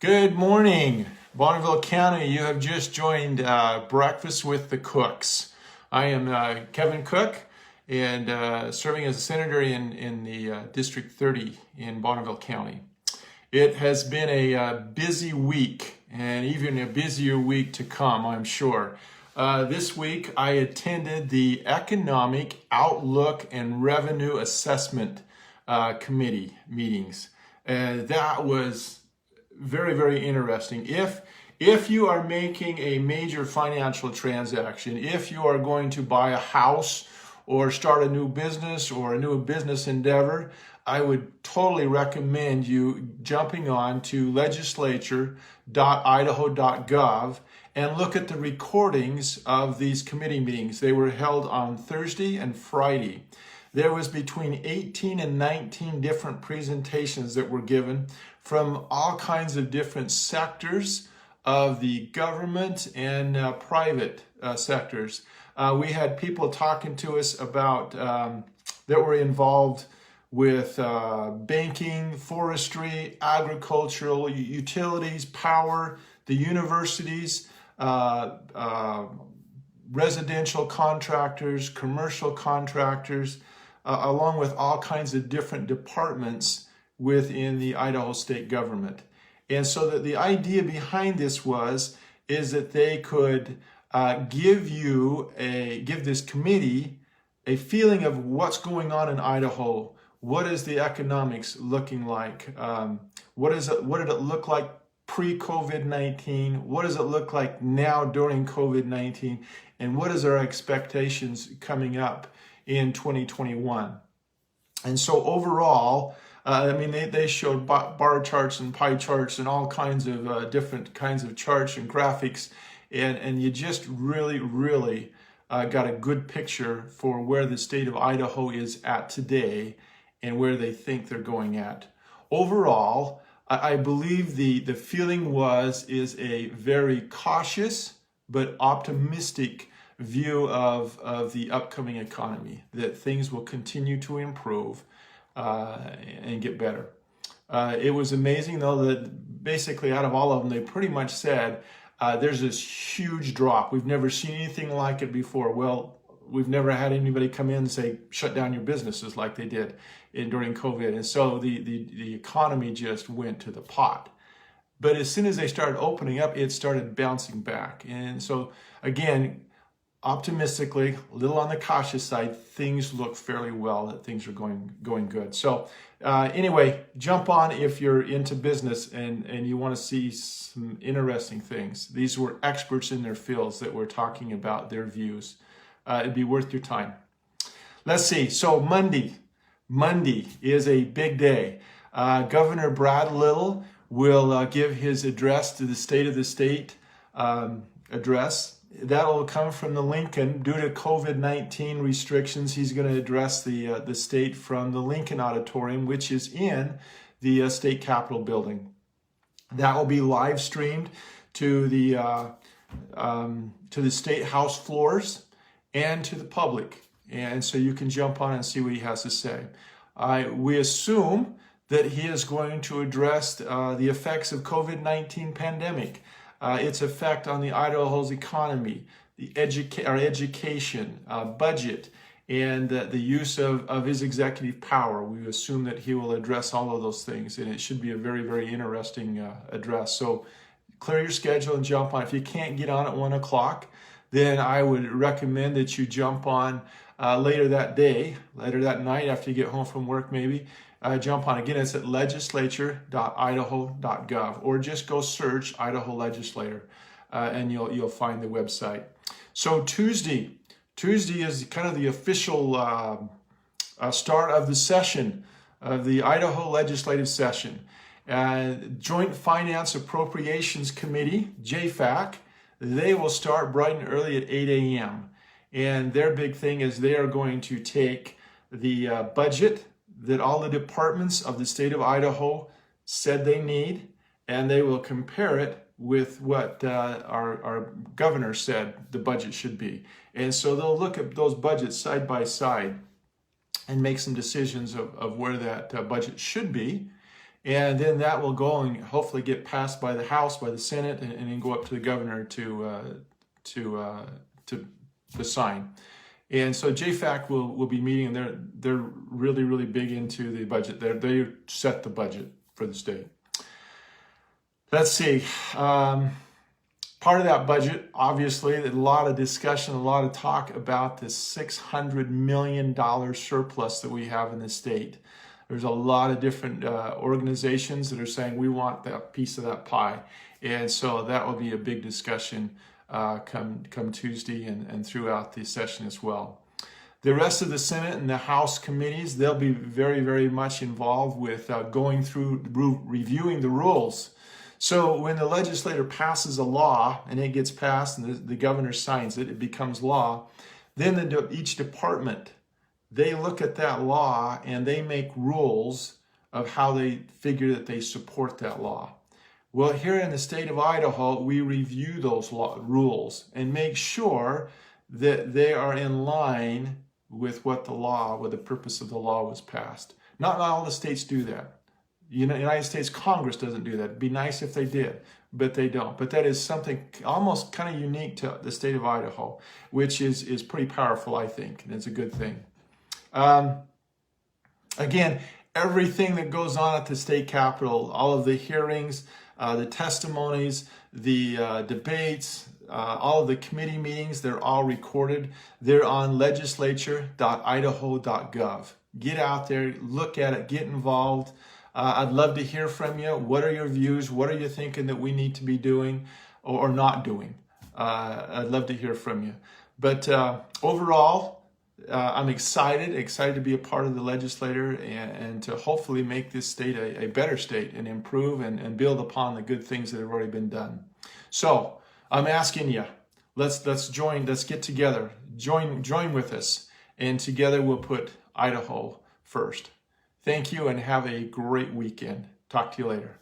Good morning, Bonneville County. You have just joined Breakfast with the Cooks. I am Kevin Cook, and serving as a senator in the District 30 in Bonneville County. It has been a busy week, and even a busier week to come, I'm sure. This week, I attended the Economic Outlook and Revenue Assessment Committee meetings. That was very, very interesting. If you are making a major financial transaction, if you are going to buy a house or start a new business or a new business endeavor, I would totally recommend you jumping on to legislature.idaho.gov and look at the recordings of these committee meetings. They were held on Thursday and Friday. There was between 18 and 19 different presentations that were given from all kinds of different sectors of the government and private sectors. We had people talking to us about that were involved with banking, forestry, agricultural, utilities, power, the universities, residential contractors, commercial contractors, along with all kinds of different departments within the Idaho state government. And so that the idea behind this is that they could give this committee a feeling of what's going on in Idaho. What is the economics looking like? What did it look like pre-COVID-19? What does it look like now during COVID-19? And what is our expectations coming up in 2021? And so overall, they showed bar charts and pie charts and all kinds of different kinds of charts and graphics, and you just really got a good picture for where the state of Idaho is at today and where they think they're going at. Overall, I believe the feeling is a very cautious but optimistic view of the upcoming economy, that things will continue to improve and get better. It was amazing, though, that basically out of all of them, they pretty much said there's this huge drop. We've never seen anything like it before. Well, we've never had anybody come in and say, shut down your businesses like they did during COVID. And so the economy just went to the pot. But as soon as they started opening up, it started bouncing back. And so, again, optimistically, a little on the cautious side, things look fairly well, that things are going good. So anyway, jump on if you're into business and you want to see some interesting things. These were experts in their fields that were talking about their views. It'd be worth your time. Let's see. So Monday is a big day. Governor Brad Little will give his address to the State of the State address. That will come from the Lincoln. Due to COVID-19 restrictions, he's going to address the state from the Lincoln Auditorium, which is in the state capitol building. That will be live streamed to the state house floors and to the public, and so you can jump on and see what he has to say. We assume that he is going to address the effects of COVID-19 pandemic. Its effect on the Idaho's economy, our education, budget, and the use of his executive power. We assume that he will address all of those things, and it should be a very, very interesting address. So clear your schedule and jump on. If you can't get on at 1 o'clock, then I would recommend that you jump on later that night after you get home from work maybe. Jump on. Again, it's at legislature.idaho.gov, or just go search Idaho Legislator and you'll find the website. So Tuesday is kind of the official start of the session, of the Idaho legislative session. Joint Finance Appropriations Committee, JFAC, they will start bright and early at 8 a.m. And their big thing is they are going to take the budget that all the departments of the state of Idaho said they need, and they will compare it with what our governor said the budget should be. And so they'll look at those budgets side by side and make some decisions of where that budget should be. And then that will go and hopefully get passed by the House, by the Senate, and then go up to the governor to sign. And so JFAC will be meeting, and they're really, really big into the budget. They set the budget for the state. Let's see. Part of that budget, obviously, a lot of discussion, a lot of talk about this $600 million surplus that we have in the state. There's a lot of different organizations that are saying we want that piece of that pie. And so that will be a big discussion come Tuesday and throughout the session as well. The rest of the Senate and the House committees, they'll be very, very much involved with going through, reviewing the rules. So when the legislator passes a law and it gets passed and the governor signs it, it becomes law, then each department, they look at that law and they make rules of how they figure that they support that law. Well, here in the state of Idaho, we review those rules and make sure that they are in line with what the purpose of the law was passed. Not all the states do that. United States Congress doesn't do that. It'd be nice if they did, but they don't. But that is something almost kind of unique to the state of Idaho, which is pretty powerful, I think, and it's a good thing. Again, everything that goes on at the state capitol, all of the hearings, the testimonies, the debates, all of the committee meetings, they're all recorded. They're on legislature.idaho.gov. Get out there, look at it, get involved. I'd love to hear from you. What are your views? What are you thinking that we need to be doing or not doing? I'd love to hear from you. But overall, I'm excited to be a part of the legislature and to hopefully make this state a better state and improve and build upon the good things that have already been done. So I'm asking you, let's get together, join with us, and together we'll put Idaho first. Thank you and have a great weekend. Talk to you later.